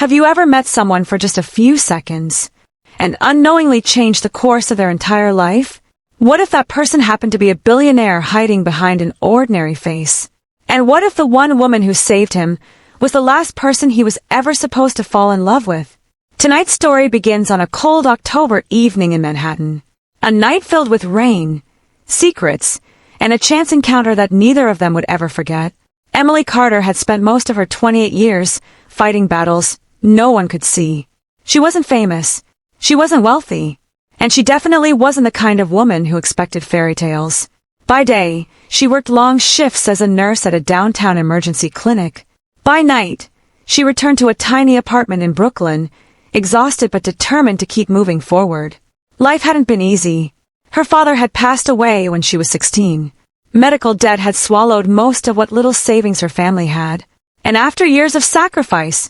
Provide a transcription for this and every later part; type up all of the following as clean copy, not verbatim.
Have you ever met someone for just a few seconds and unknowingly changed the course of their entire life? What if that person happened to be a billionaire hiding behind an ordinary face? And what if the one woman who saved him was the last person he was ever supposed to fall in love with? Tonight's story begins on a cold October evening in Manhattan. A night filled with rain, secrets, and a chance encounter that neither of them would ever forget. Emily Carter had spent most of her 28 years fighting battles no one could see. She wasn't famous. She wasn't wealthy. And she definitely wasn't the kind of woman who expected fairy tales. By day, she worked long shifts as a nurse at a downtown emergency clinic. By night, she returned to a tiny apartment in Brooklyn, exhausted but determined to keep moving forward. Life hadn't been easy. Her father had passed away when she was 16. Medical debt had swallowed most of what little savings her family had. And after years of sacrifice,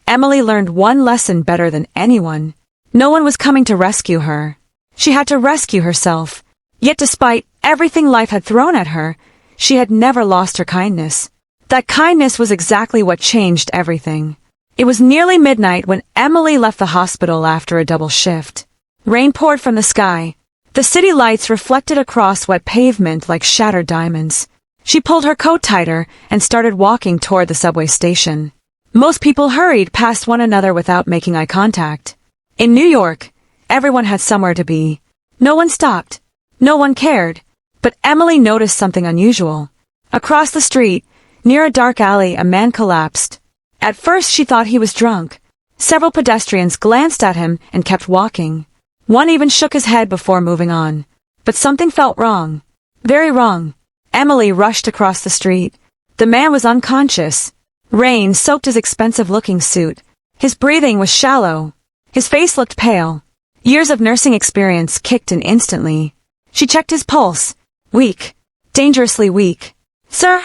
Emily learned one lesson better than anyone. No one was coming to rescue her. She had to rescue herself. Yet despite everything life had thrown at her, she had never lost her kindness. That kindness was exactly what changed everything. It was nearly midnight when Emily left the hospital after a double shift. Rain poured from the sky. The city lights reflected across wet pavement like shattered diamonds. She pulled her coat tighter and started walking toward the subway station. Most people hurried past one another without making eye contact. In New York, everyone had somewhere to be. No one stopped. No one cared. But Emily noticed something unusual. Across the street, near a dark alley, a man collapsed. At first she thought he was drunk. Several pedestrians glanced at him and kept walking. One even shook his head before moving on. But something felt wrong. Very wrong. Emily rushed across the street. The man was unconscious. Rain soaked his expensive-looking suit. His breathing was shallow. His face looked pale. Years of nursing experience kicked in instantly. She checked his pulse. Weak. Dangerously weak. "Sir,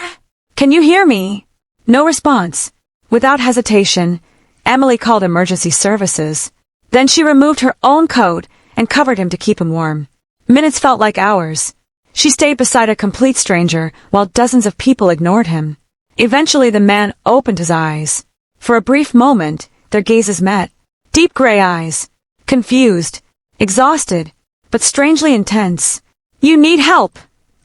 can you hear me?" No response. Without hesitation, Emily called emergency services. Then she removed her own coat and covered him to keep him warm. Minutes felt like hours. She stayed beside a complete stranger while dozens of people ignored him. Eventually the man opened his eyes. For a brief moment, their gazes met. Deep gray eyes. Confused. Exhausted. But strangely intense. "You need help,"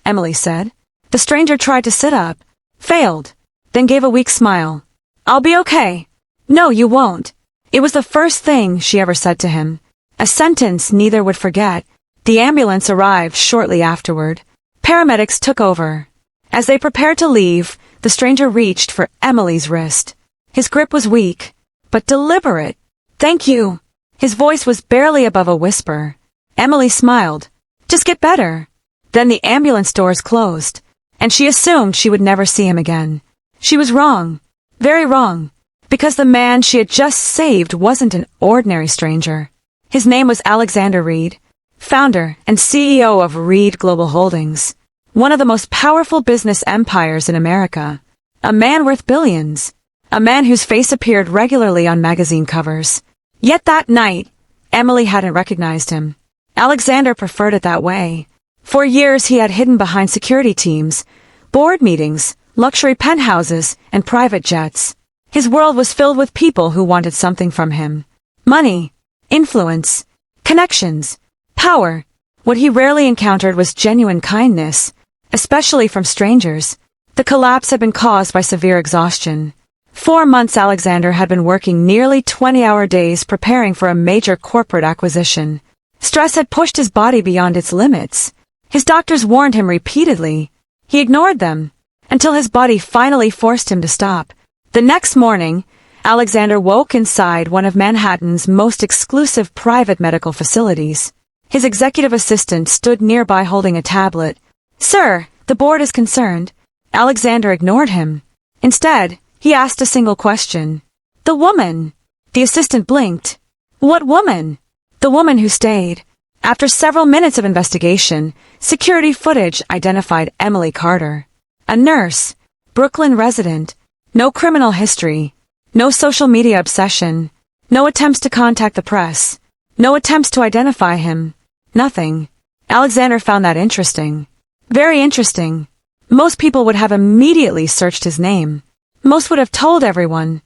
Emily said. The stranger tried to sit up. Failed. Then gave a weak smile. "I'll be okay." "No, you won't." It was the first thing she ever said to him. A sentence neither would forget. The ambulance arrived shortly afterward. Paramedics took over. As they prepared to leave, the stranger reached for Emily's wrist. His grip was weak, but deliberate. "Thank you." His voice was barely above a whisper. Emily smiled. "Just get better." Then the ambulance doors closed, and she assumed she would never see him again. She was wrong. Very wrong. Because the man she had just saved wasn't an ordinary stranger. His name was Alexander Reed, founder and CEO of Reed Global Holdings, one of the most powerful business empires in America. A man worth billions. A man whose face appeared regularly on magazine covers. Yet that night, Emily hadn't recognized him. Alexander preferred it that way. For years he had hidden behind security teams, board meetings, luxury penthouses, and private jets. His world was filled with people who wanted something from him. Money, influence, connections, power. What he rarely encountered was genuine kindness, especially from strangers. The collapse had been caused by severe exhaustion. 4 months Alexander had been working nearly 20-hour days preparing for a major corporate acquisition. Stress had pushed his body beyond its limits. His doctors warned him repeatedly. He ignored them, until his body finally forced him to stop. The next morning, Alexander woke inside one of Manhattan's most exclusive private medical facilities. His executive assistant stood nearby holding a tablet. "Sir, the board is concerned." Alexander ignored him. Instead, he asked a single question. "The woman." The assistant blinked. "What woman?" "The woman who stayed." After several minutes of investigation, security footage identified Emily Carter. A nurse, Brooklyn resident, no criminal history, no social media obsession, no attempts to contact the press, no attempts to identify him, nothing. Alexander found that interesting. Very interesting. Most people would have immediately searched his name. Most would have told everyone.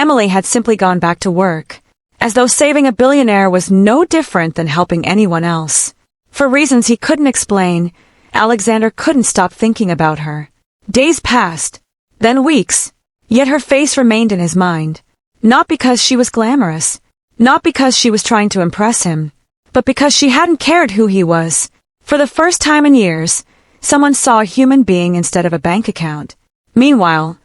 Emily had simply gone back to work, as though saving a billionaire was no different than helping anyone else. For reasons he couldn't explain, Alexander couldn't stop thinking about her. Days passed, then weeks, yet her face remained in his mind. Not because she was glamorous, not because she was trying to impress him, but because she hadn't cared who he was. For the first time in years, someone saw a human being instead of a bank account. Meanwhile,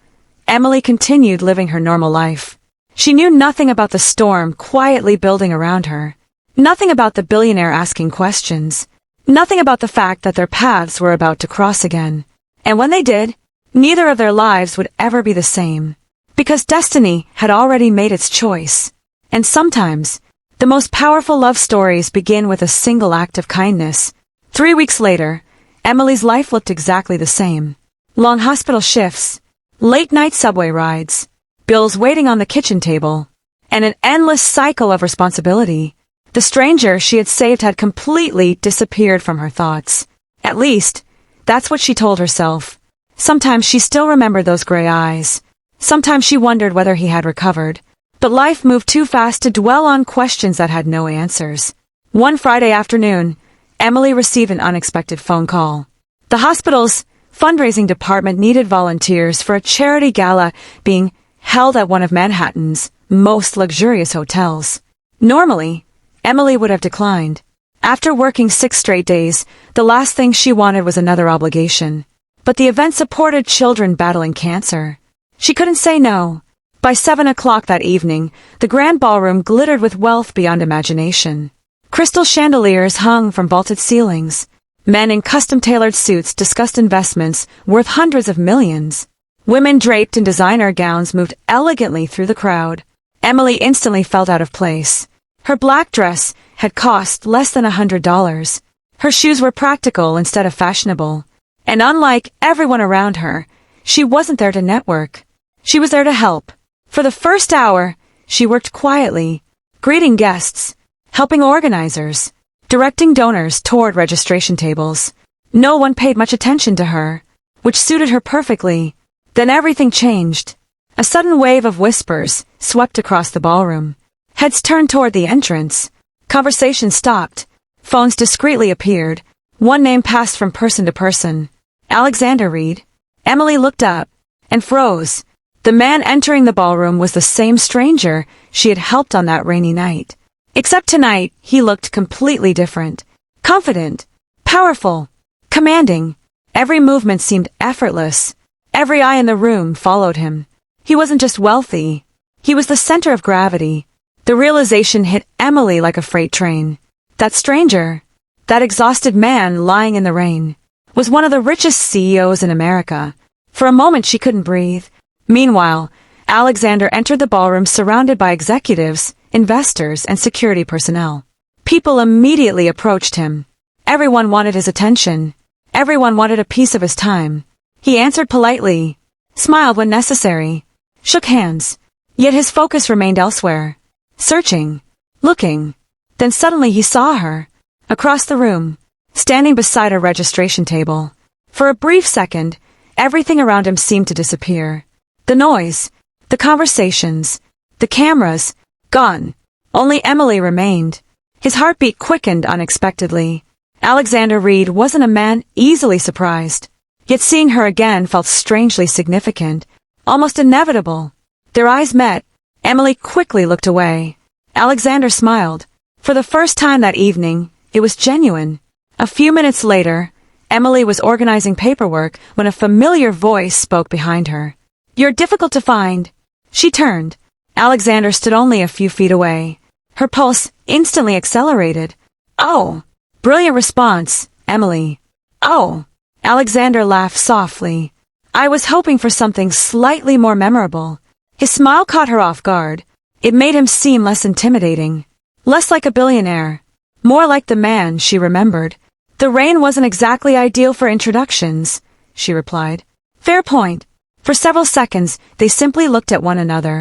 Emily continued living her normal life. She knew nothing about the storm quietly building around her. Nothing about the billionaire asking questions. Nothing about the fact that their paths were about to cross again. And when they did, neither of their lives would ever be the same. Because destiny had already made its choice. And sometimes, the most powerful love stories begin with a single act of kindness. 3 weeks later, Emily's life looked exactly the same. Long hospital shifts, late-night subway rides, bills waiting on the kitchen table, and an endless cycle of responsibility. The stranger she had saved had completely disappeared from her thoughts. At least, that's what she told herself. Sometimes she still remembered those gray eyes. Sometimes she wondered whether he had recovered. But life moved too fast to dwell on questions that had no answers. One Friday afternoon, Emily received an unexpected phone call. The hospital's fundraising department needed volunteers for a charity gala being held at one of Manhattan's most luxurious hotels. Normally, Emily would have declined. After working 6 straight days, the last thing she wanted was another obligation. But the event supported children battling cancer. She couldn't say no. By 7 o'clock that evening, the grand ballroom glittered with wealth beyond imagination. Crystal chandeliers hung from vaulted ceilings. Men in custom-tailored suits discussed investments worth hundreds of millions. Women draped in designer gowns moved elegantly through the crowd. Emily instantly felt out of place. Her black dress had cost less than $100. Her shoes were practical instead of fashionable. And unlike everyone around her, she wasn't there to network. She was there to help. For the first hour, she worked quietly, greeting guests, helping organizers, directing donors toward registration tables. No one paid much attention to her, which suited her perfectly. Then everything changed. A sudden wave of whispers swept across the ballroom. Heads turned toward the entrance. Conversation stopped. Phones discreetly appeared. One name passed from person to person. Alexander Reed. Emily looked up and froze. The man entering the ballroom was the same stranger she had helped on that rainy night. Except tonight, he looked completely different. Confident, powerful, commanding. Every movement seemed effortless. Every eye in the room followed him. He wasn't just wealthy. He was the center of gravity. The realization hit Emily like a freight train. That stranger, that exhausted man lying in the rain, was one of the richest CEOs in America. For a moment she couldn't breathe. Meanwhile, Alexander entered the ballroom surrounded by executives, investors, and security personnel. People immediately approached him. Everyone wanted his attention. Everyone wanted a piece of his time. He answered politely, smiled when necessary, shook hands, yet his focus remained elsewhere. Searching, looking. Then suddenly he saw her, across the room, standing beside a registration table. For a brief second, everything around him seemed to disappear. The noise, the conversations, the cameras, gone. Only Emily remained. His heartbeat quickened unexpectedly. Alexander Reed wasn't a man easily surprised. Yet seeing her again felt strangely significant, almost inevitable. Their eyes met. Emily quickly looked away. Alexander smiled. For the first time that evening, it was genuine. A few minutes later, Emily was organizing paperwork when a familiar voice spoke behind her. "You're difficult to find." She turned. Alexander stood only a few feet away. Her pulse instantly accelerated. "Oh!" Brilliant response, Emily. "Oh!" Alexander laughed softly. "I was hoping for something slightly more memorable." His smile caught her off guard. It made him seem less intimidating. Less like a billionaire. More like the man she remembered. "The rain wasn't exactly ideal for introductions," she replied. "Fair point." For several seconds, they simply looked at one another.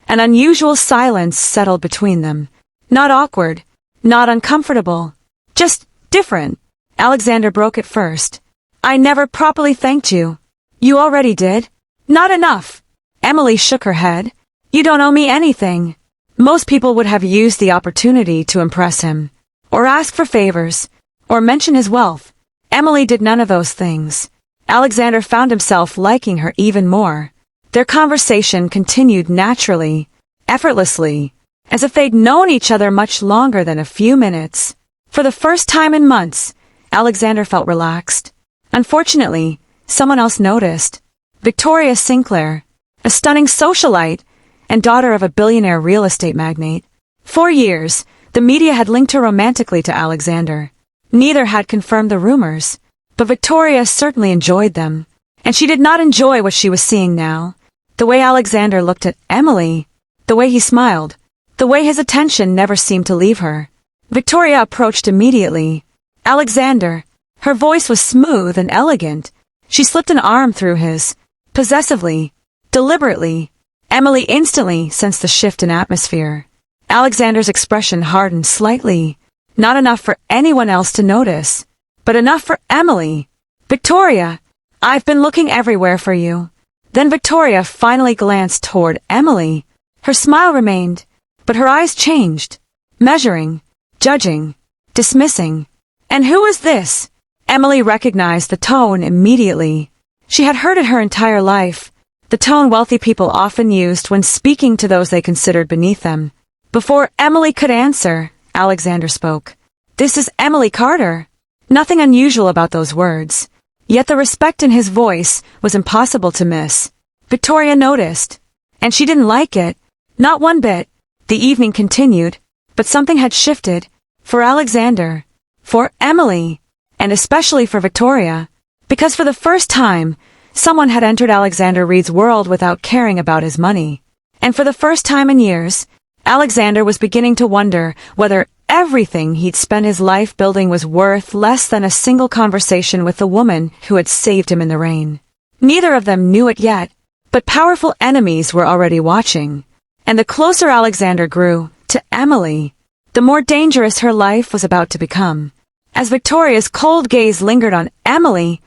An unusual silence settled between them. Not awkward, not uncomfortable, just different. Alexander broke it first. "I never properly thanked you." "You already did." "Not enough." Emily shook her head. You don't owe me anything. Most people would have used the opportunity to impress him, or ask for favors, or mention his wealth. Emily did none of those things. Alexander found himself liking her even more. Their conversation continued naturally, effortlessly, as if they'd known each other much longer than a few minutes. For the first time in months, Alexander felt relaxed. Unfortunately, someone else noticed. Victoria Sinclair, a stunning socialite and daughter of a billionaire real estate magnate. For years, the media had linked her romantically to Alexander. Neither had confirmed the rumors, but Victoria certainly enjoyed them. And she did not enjoy what she was seeing now. The way Alexander looked at Emily, the way he smiled, the way his attention never seemed to leave her. Victoria approached immediately. Alexander. Her voice was smooth and elegant. She slipped an arm through his, possessively, deliberately. Emily instantly sensed the shift in atmosphere. Alexander's expression hardened slightly, not enough for anyone else to notice, but enough for Emily. Victoria, I've been looking everywhere for you. Then Victoria finally glanced toward Emily. Her smile remained, but her eyes changed, measuring, judging, dismissing. And who is this? Emily recognized the tone immediately. She had heard it her entire life, the tone wealthy people often used when speaking to those they considered beneath them. Before Emily could answer, Alexander spoke. This is Emily Carter. Nothing unusual about those words. Yet the respect in his voice was impossible to miss. Victoria noticed. And she didn't like it. Not one bit. The evening continued, but something had shifted. For Alexander. For Emily. And especially for Victoria. Because for the first time, someone had entered Alexander Reed's world without caring about his money. And for the first time in years, Alexander was beginning to wonder whether everything he'd spent his life building was worth less than a single conversation with the woman who had saved him in the rain. Neither of them knew it yet, but powerful enemies were already watching. And the closer Alexander grew to Emily, the more dangerous her life was about to become. As Victoria's cold gaze lingered on Emily,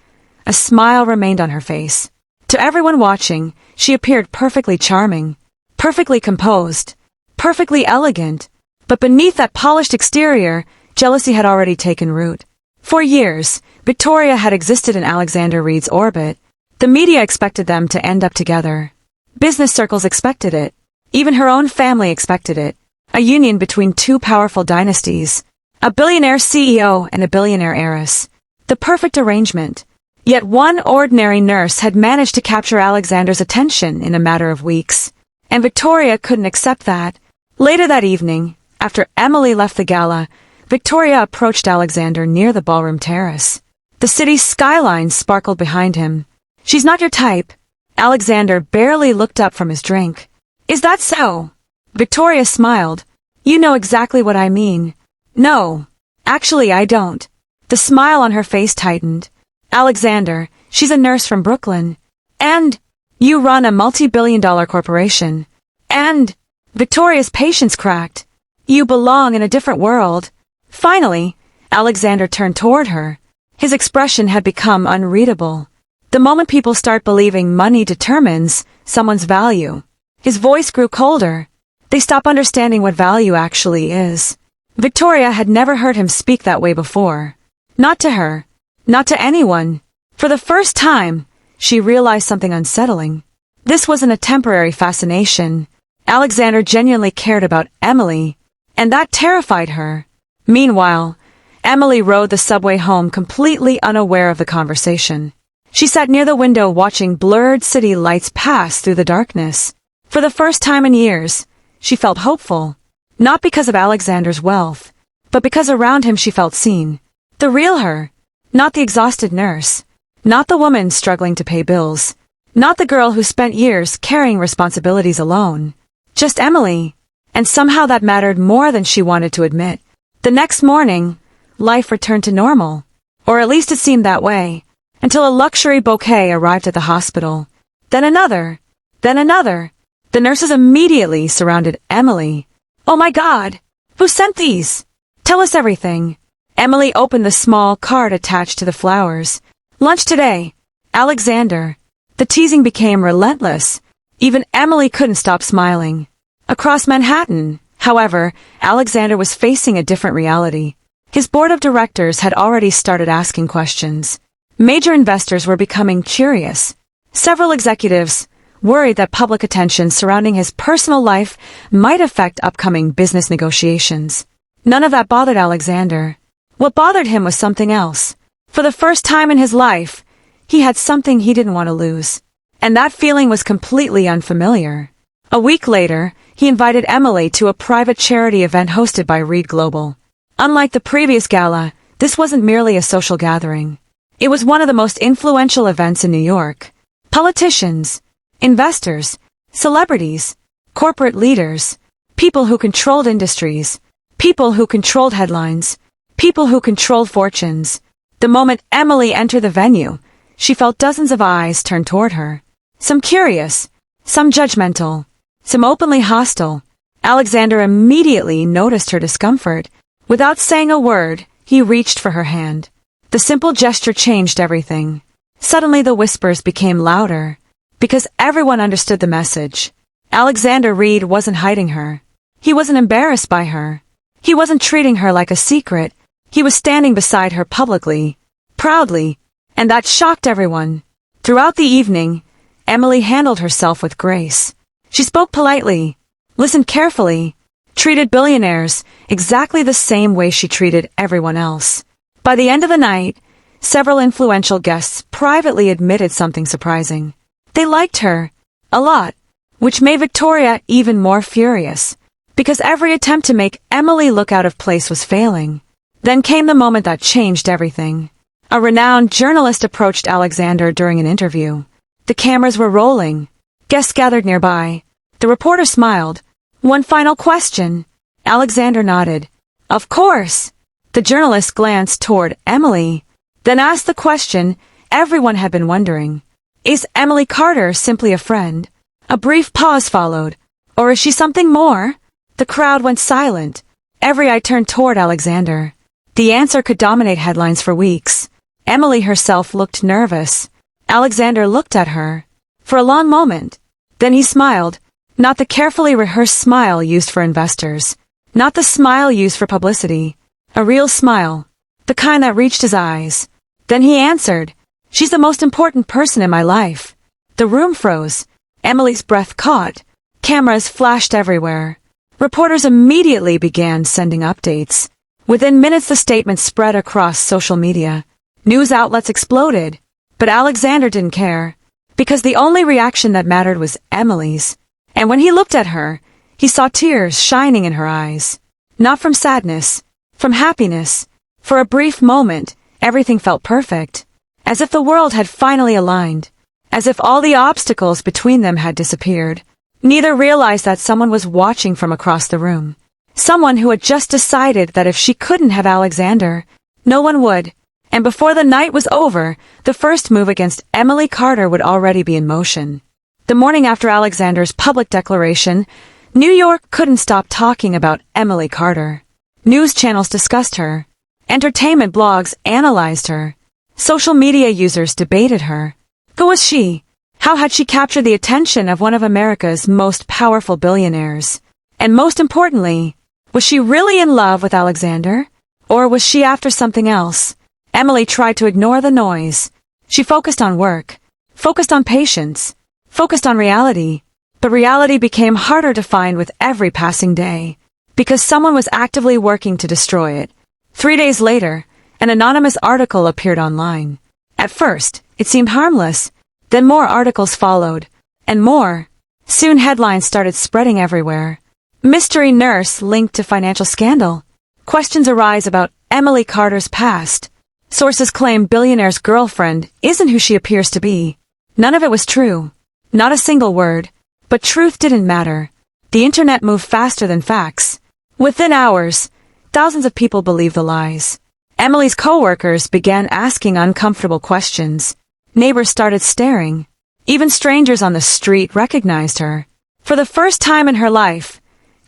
a smile remained on her face. To everyone watching, she appeared perfectly charming, perfectly composed, perfectly elegant. But beneath that polished exterior, jealousy had already taken root. For years, Victoria had existed in Alexander Reed's orbit. The media expected them to end up together. Business circles expected it. Even her own family expected it. A union between two powerful dynasties. A billionaire CEO and a billionaire heiress. The perfect arrangement. Yet one ordinary nurse had managed to capture Alexander's attention in a matter of weeks. And Victoria couldn't accept that. Later that evening, after Emily left the gala, Victoria approached Alexander near the ballroom terrace. The city's skyline sparkled behind him. She's not your type. Alexander barely looked up from his drink. Is that so? Victoria smiled. You know exactly what I mean. No, actually I don't. The smile on her face tightened. Alexander, she's a nurse from Brooklyn. And you run a multi-billion-dollar corporation. And Victoria's patience cracked. You belong in a different world. Finally, Alexander turned toward her. His expression had become unreadable. The moment people start believing money determines someone's value, his voice grew colder. They stop understanding what value actually is. Victoria had never heard him speak that way before. Not to her. Not to anyone. For the first time, she realized something unsettling. This wasn't a temporary fascination. Alexander genuinely cared about Emily, and that terrified her. Meanwhile, Emily rode the subway home completely unaware of the conversation. She sat near the window watching blurred city lights pass through the darkness. For the first time in years, she felt hopeful. Not because of Alexander's wealth, but because around him she felt seen. The real her. Not the exhausted nurse. Not the woman struggling to pay bills. Not the girl who spent years carrying responsibilities alone. Just Emily. And somehow that mattered more than she wanted to admit. The next morning, life returned to normal. Or at least it seemed that way. Until a luxury bouquet arrived at the hospital. Then another. Then another. The nurses immediately surrounded Emily. Oh my God! Who sent these? Tell us everything. Emily opened the small card attached to the flowers. Lunch today. Alexander. The teasing became relentless. Even Emily couldn't stop smiling. Across Manhattan, however, Alexander was facing a different reality. His board of directors had already started asking questions. Major investors were becoming curious. Several executives worried that public attention surrounding his personal life might affect upcoming business negotiations. None of that bothered Alexander. What bothered him was something else. For the first time in his life, he had something he didn't want to lose. And that feeling was completely unfamiliar. A week later, he invited Emily to a private charity event hosted by Reed Global. Unlike the previous gala, this wasn't merely a social gathering. It was one of the most influential events in New York. Politicians, investors, celebrities, corporate leaders, people who controlled industries, people who controlled headlines, people who controlled fortunes. The moment Emily entered the venue, she felt dozens of eyes turn toward her. Some curious, some judgmental, some openly hostile. Alexander immediately noticed her discomfort. Without saying a word, he reached for her hand. The simple gesture changed everything. Suddenly the whispers became louder, because everyone understood the message. Alexander Reed wasn't hiding her. He wasn't embarrassed by her. He wasn't treating her like a secret. He was standing beside her publicly, proudly, and that shocked everyone. Throughout the evening, Emily handled herself with grace. She spoke politely, listened carefully, treated billionaires exactly the same way she treated everyone else. By the end of the night, several influential guests privately admitted something surprising. They liked her a lot, which made Victoria even more furious, because every attempt to make Emily look out of place was failing. Then came the moment that changed everything. A renowned journalist approached Alexander during an interview. The cameras were rolling. Guests gathered nearby. The reporter smiled. "One final question." Alexander nodded. "Of course." The journalist glanced toward Emily, then asked the question everyone had been wondering. Is Emily Carter simply a friend? A brief pause followed. Or is she something more? The crowd went silent. Every eye turned toward Alexander. The answer could dominate headlines for weeks. Emily herself looked nervous. Alexander looked at her for a long moment. Then he smiled, not the carefully rehearsed smile used for investors, not the smile used for publicity, a real smile, the kind that reached his eyes. Then he answered, "She's the most important person in my life." The room froze. Emily's breath caught. Cameras flashed everywhere. Reporters immediately began sending updates. Within minutes, the statement spread across social media. News outlets exploded. But Alexander didn't care, because the only reaction that mattered was Emily's. And when he looked at her, he saw tears shining in her eyes. Not from sadness, from happiness. For a brief moment, everything felt perfect. As if the world had finally aligned. As if all the obstacles between them had disappeared. Neither realized that someone was watching from across the room. Someone who had just decided that if she couldn't have Alexander, no one would. And before the night was over, the first move against Emily Carter would already be in motion. The morning after Alexander's public declaration, New York couldn't stop talking about Emily Carter. News channels discussed her. Entertainment blogs analyzed her. Social media users debated her. Who was she? How had she captured the attention of one of America's most powerful billionaires? And most importantly, was she really in love with Alexander? Or was she after something else? Emily tried to ignore the noise. She focused on work, focused on patience, focused on reality. But reality became harder to find with every passing day, because someone was actively working to destroy it. 3 days later, an anonymous article appeared online. At first, it seemed harmless. Then more articles followed, and more. Soon headlines started spreading everywhere. Mystery nurse linked to financial scandal. Questions arise about Emily Carter's past. Sources claim billionaire's girlfriend isn't who she appears to be. None of it was true. Not a single word. But truth didn't matter. The internet moved faster than facts. Within hours, thousands of people believed the lies. Emily's co-workers began asking uncomfortable questions. Neighbors started staring. Even strangers on the street recognized her. For the first time in her life,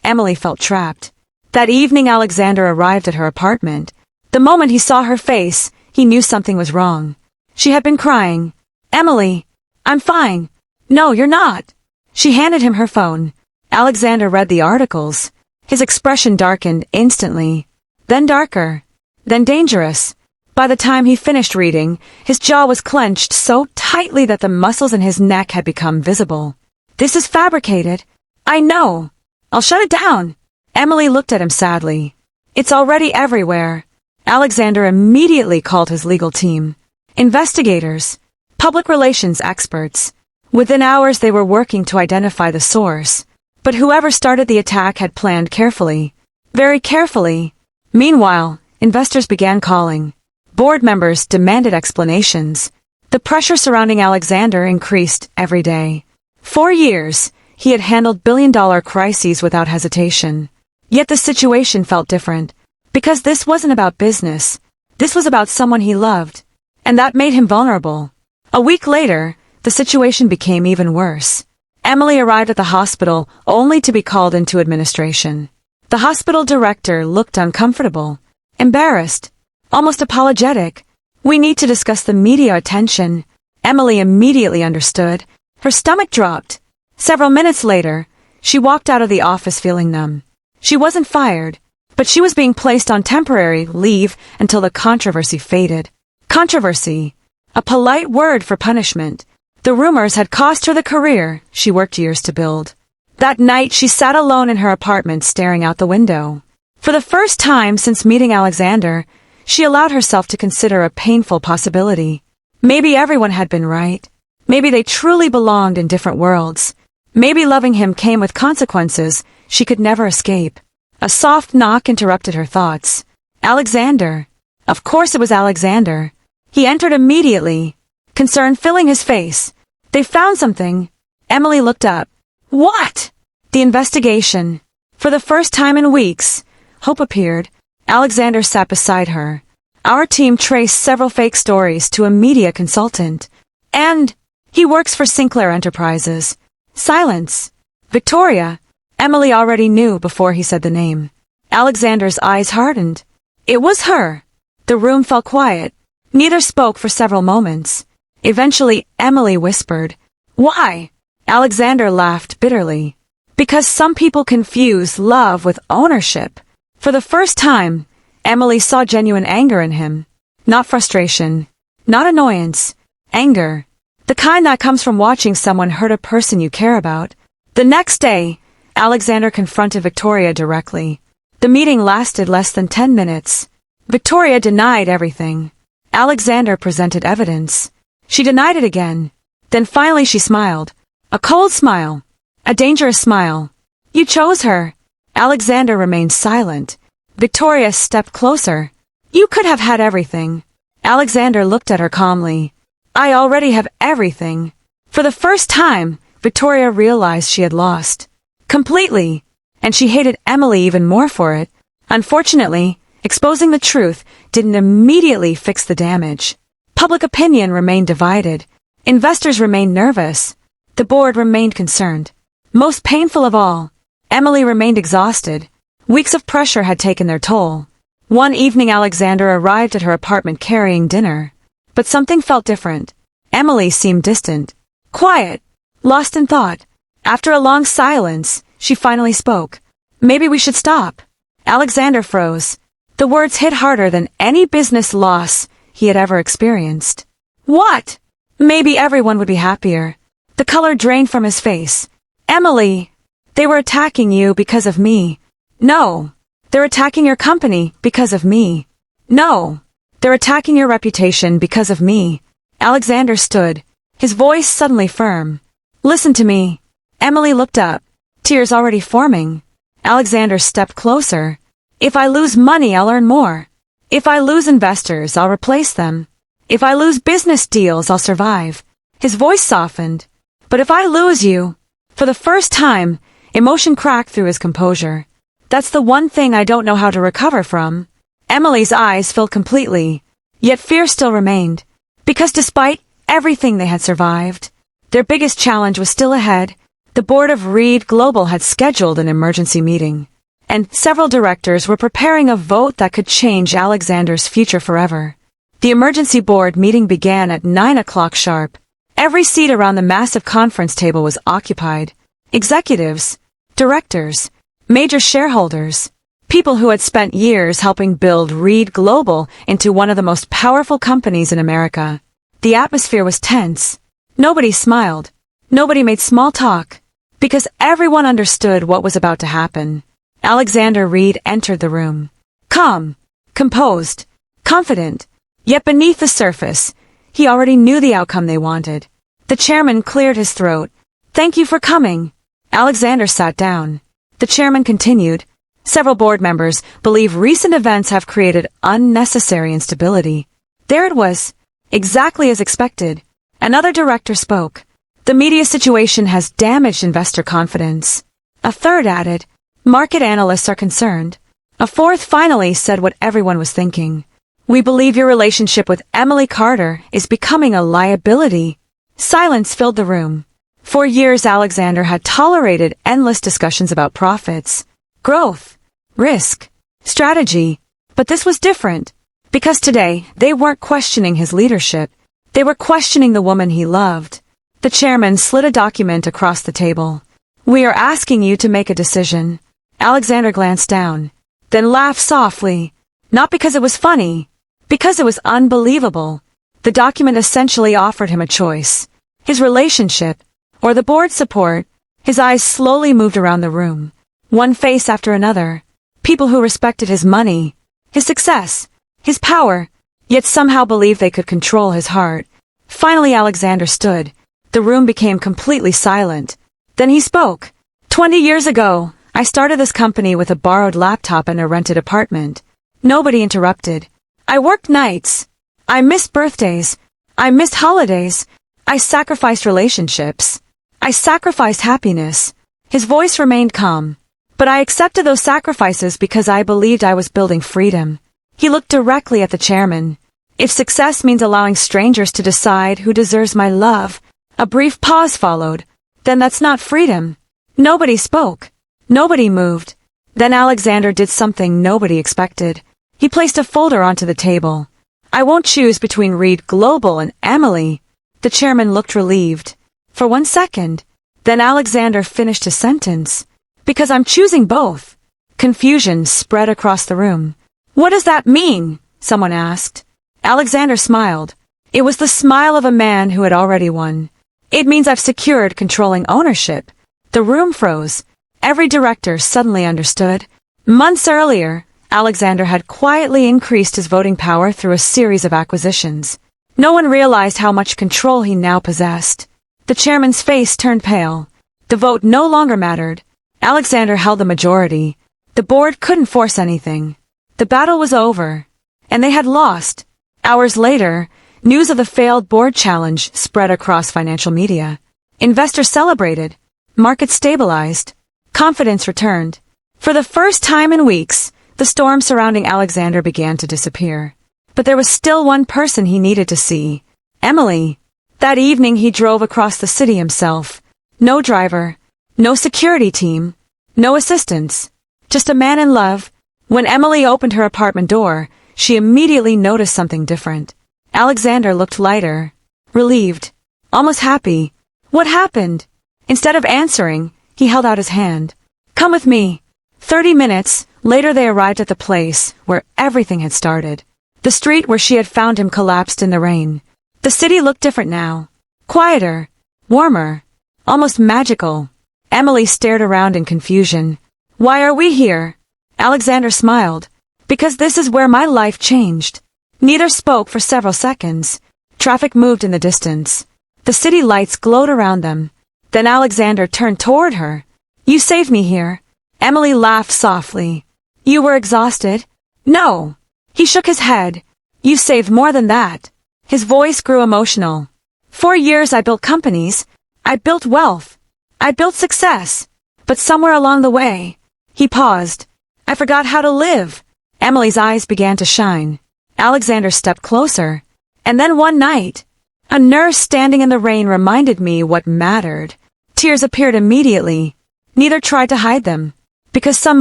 Emily felt trapped. That evening, Alexander arrived at her apartment. The moment he saw her face, he knew something was wrong. She had been crying. "Emily, I'm fine." "No, you're not." She handed him her phone. Alexander read the articles. His expression darkened instantly. Then darker. Then dangerous. By the time he finished reading, his jaw was clenched so tightly that the muscles in his neck had become visible. This is fabricated. I know. I'll shut it down. Emily looked at him sadly. It's already everywhere. Alexander immediately called his legal team. Investigators. Public relations experts. Within hours they were working to identify the source. But whoever started the attack had planned carefully. Very carefully. Meanwhile, investors began calling. Board members demanded explanations. The pressure surrounding Alexander increased every day. For years, he had handled billion-dollar crises without hesitation. Yet the situation felt different. Because this wasn't about business. This was about someone he loved. And that made him vulnerable. A week later, the situation became even worse. Emily arrived at the hospital only to be called into administration. The hospital director looked uncomfortable, embarrassed, almost apologetic. We need to discuss the media attention. Emily immediately understood. Her stomach dropped. Several minutes later, she walked out of the office feeling numb. She wasn't fired, but she was being placed on temporary leave until the controversy faded. Controversy. A polite word for punishment. The rumors had cost her the career she worked years to build. That night, she sat alone in her apartment staring out the window. For the first time since meeting Alexander, she allowed herself to consider a painful possibility. Maybe everyone had been right. Maybe they truly belonged in different worlds. Maybe loving him came with consequences she could never escape. A soft knock interrupted her thoughts. Alexander. Of course it was Alexander. He entered immediately, concern filling his face. They found something. Emily looked up. What? The investigation. For the first time in weeks, hope appeared. Alexander sat beside her. Our team traced several fake stories to a media consultant. And he works for Sinclair Enterprises. Silence. Victoria. Emily already knew before he said the name. Alexander's eyes hardened. It was her. The room fell quiet. Neither spoke for several moments. Eventually, Emily whispered, Why? Alexander laughed bitterly. Because some people confuse love with ownership. For the first time, Emily saw genuine anger in him. Not frustration. Not annoyance. Anger. The kind that comes from watching someone hurt a person you care about. The next day, Alexander confronted Victoria directly. The meeting lasted less than 10 minutes. Victoria denied everything. Alexander presented evidence. She denied it again. Then finally she smiled. A cold smile. A dangerous smile. You chose her. Alexander remained silent. Victoria stepped closer. You could have had everything. Alexander looked at her calmly. I already have everything. For the first time, Victoria realized she had lost. Completely. And she hated Emily even more for it. Unfortunately, exposing the truth didn't immediately fix the damage. Public opinion remained divided. Investors remained nervous. The board remained concerned. Most painful of all, Emily remained exhausted. Weeks of pressure had taken their toll. One evening Alexander arrived at her apartment carrying dinner. But something felt different. Emily seemed distant. Quiet. Lost in thought. After a long silence, she finally spoke. Maybe we should stop. Alexander froze. The words hit harder than any business loss he had ever experienced. What? Maybe everyone would be happier. The color drained from his face. Emily, they were attacking you because of me. No. They're attacking your company because of me. No. They're attacking your reputation because of me. Alexander stood, his voice suddenly firm. Listen to me. Emily looked up, tears already forming. Alexander stepped closer. If I lose money, I'll earn more. If I lose investors, I'll replace them. If I lose business deals, I'll survive. His voice softened. But if I lose you... For the first time, emotion cracked through his composure. That's the one thing I don't know how to recover from. Emily's eyes filled completely, yet fear still remained. Because despite everything they had survived, their biggest challenge was still ahead. The board of Reed Global had scheduled an emergency meeting, and several directors were preparing a vote that could change Alexander's future forever. The emergency board meeting began at 9 o'clock sharp. Every seat around the massive conference table was occupied. executives, directors, major shareholders, people who had spent years helping build Reed Global into one of the most powerful companies in America. The atmosphere was tense. Nobody smiled. Nobody made small talk, because everyone understood what was about to happen. Alexander Reed entered the room. Calm, composed, confident, yet beneath the surface, he already knew the outcome they wanted. The chairman cleared his throat. "Thank you for coming." Alexander sat down. The chairman continued. "Several board members believe recent events have created unnecessary instability." There it was, exactly as expected. Another director spoke. "The media situation has damaged investor confidence." A third added, "Market analysts are concerned." A fourth finally said what everyone was thinking. "We believe your relationship with Emily Carter is becoming a liability." Silence filled the room. For years, Alexander had tolerated endless discussions about profits, growth, risk, strategy. But this was different, because today they weren't questioning his leadership. They were questioning the woman he loved. The chairman slid a document across the table. "We are asking you to make a decision." Alexander glanced down, then laughed softly, not because it was funny, because it was unbelievable. The document essentially offered him a choice: his relationship, or the board's support. His eyes slowly moved around the room, one face after another. People who respected his money, his success, his power, yet somehow believed they could control his heart. Finally, Alexander stood. The room became completely silent. Then he spoke. 20 years ago, I started this company with a borrowed laptop and a rented apartment." Nobody interrupted. "I worked nights. I missed birthdays. I missed holidays. I sacrificed relationships. I sacrificed happiness." His voice remained calm. "But I accepted those sacrifices because I believed I was building freedom." He looked directly at the chairman. "If success means allowing strangers to decide who deserves my love," a brief pause followed, "then that's not freedom." Nobody spoke. Nobody moved. Then Alexander did something nobody expected. He placed a folder onto the table. "I won't choose between Reed Global and Emily." The chairman looked relieved. For 1 second. Then Alexander finished his sentence. "Because I'm choosing both." Confusion spread across the room. "What does that mean?" someone asked. Alexander smiled. It was the smile of a man who had already won. "It means I've secured controlling ownership." The room froze. Every director suddenly understood. Months earlier, Alexander had quietly increased his voting power through a series of acquisitions. No one realized how much control he now possessed. The chairman's face turned pale. The vote no longer mattered. Alexander held the majority. The board couldn't force anything. The battle was over, and they had lost. Hours later, news of the failed board challenge spread across financial media. Investors celebrated. Markets stabilized. Confidence returned. For the first time in weeks, the storm surrounding Alexander began to disappear. But there was still one person he needed to see: Emily. That evening he drove across the city himself. No driver, no security team, no assistants. Just a man in love. When Emily opened her apartment door, she immediately noticed something different. Alexander looked lighter, relieved, almost happy. What happened? Instead of answering, he held out his hand. "Come with me." 30 minutes later they arrived at the place where everything had started. The street where she had found him collapsed in the rain. The city looked different now. Quieter, warmer, almost magical. Emily stared around in confusion. "Why are we here?" Alexander smiled. "Because this is where my life changed." Neither spoke for several seconds. Traffic moved in the distance. The city lights glowed around them. Then Alexander turned toward her. "You saved me here." Emily laughed softly. "You were exhausted?" "No." He shook his head. "You saved more than that." His voice grew emotional. "For years I built companies. I built wealth. I built success. But somewhere along the way," he paused, "I forgot how to live." Emily's eyes began to shine. Alexander stepped closer. "And then one night, a nurse standing in the rain reminded me what mattered." Tears appeared immediately. Neither tried to hide them, because some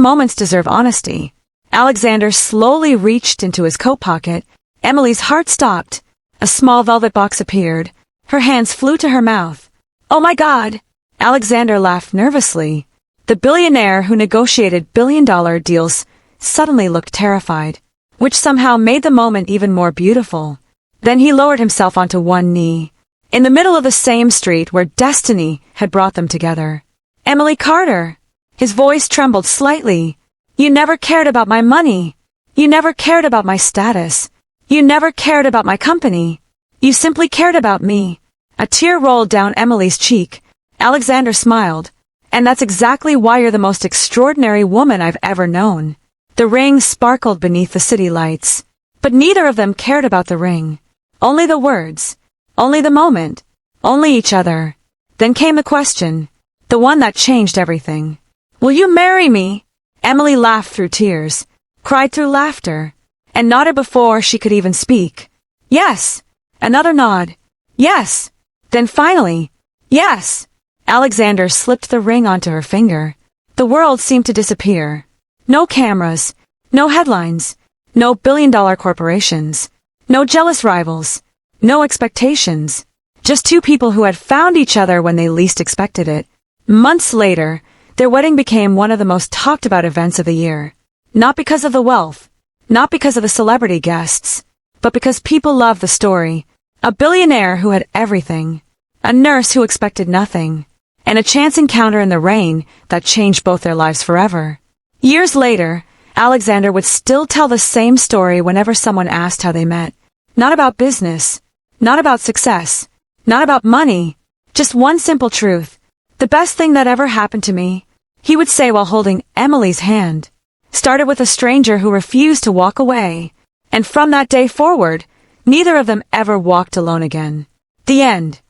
moments deserve honesty. Alexander slowly reached into his coat pocket. Emily's heart stopped. A small velvet box appeared. Her hands flew to her mouth. "Oh my God!" Alexander laughed nervously. The billionaire who negotiated billion-dollar deals suddenly looked terrified, which somehow made the moment even more beautiful. Then he lowered himself onto one knee, in the middle of the same street where destiny had brought them together. Emily Carter. His voice trembled slightly. You never cared about my money. You never cared about my status. You never cared about my company. You simply cared about me. A tear rolled down Emily's cheek. Alexander smiled. And that's exactly why you're the most extraordinary woman I've ever known. The ring sparkled beneath the city lights. But neither of them cared about the ring. Only the words. Only the moment. Only each other. Then came the question. The one that changed everything. Will you marry me? Emily laughed through tears, cried through laughter, and nodded before she could even speak. Yes. Another nod. Yes. Then finally, yes. Alexander slipped the ring onto her finger. The world seemed to disappear. No cameras, no headlines, no billion-dollar corporations, no jealous rivals, no expectations. Just two people who had found each other when they least expected it. Months later, their wedding became one of the most talked about events of the year. Not because of the wealth, not because of the celebrity guests, but because people loved the story. A billionaire who had everything, a nurse who expected nothing, and a chance encounter in the rain that changed both their lives forever. Years later, Alexander would still tell the same story whenever someone asked how they met. Not about business, not about success, not about money, just one simple truth. The best thing that ever happened to me, he would say while holding Emily's hand, started with a stranger who refused to walk away. And from that day forward, neither of them ever walked alone again. The end.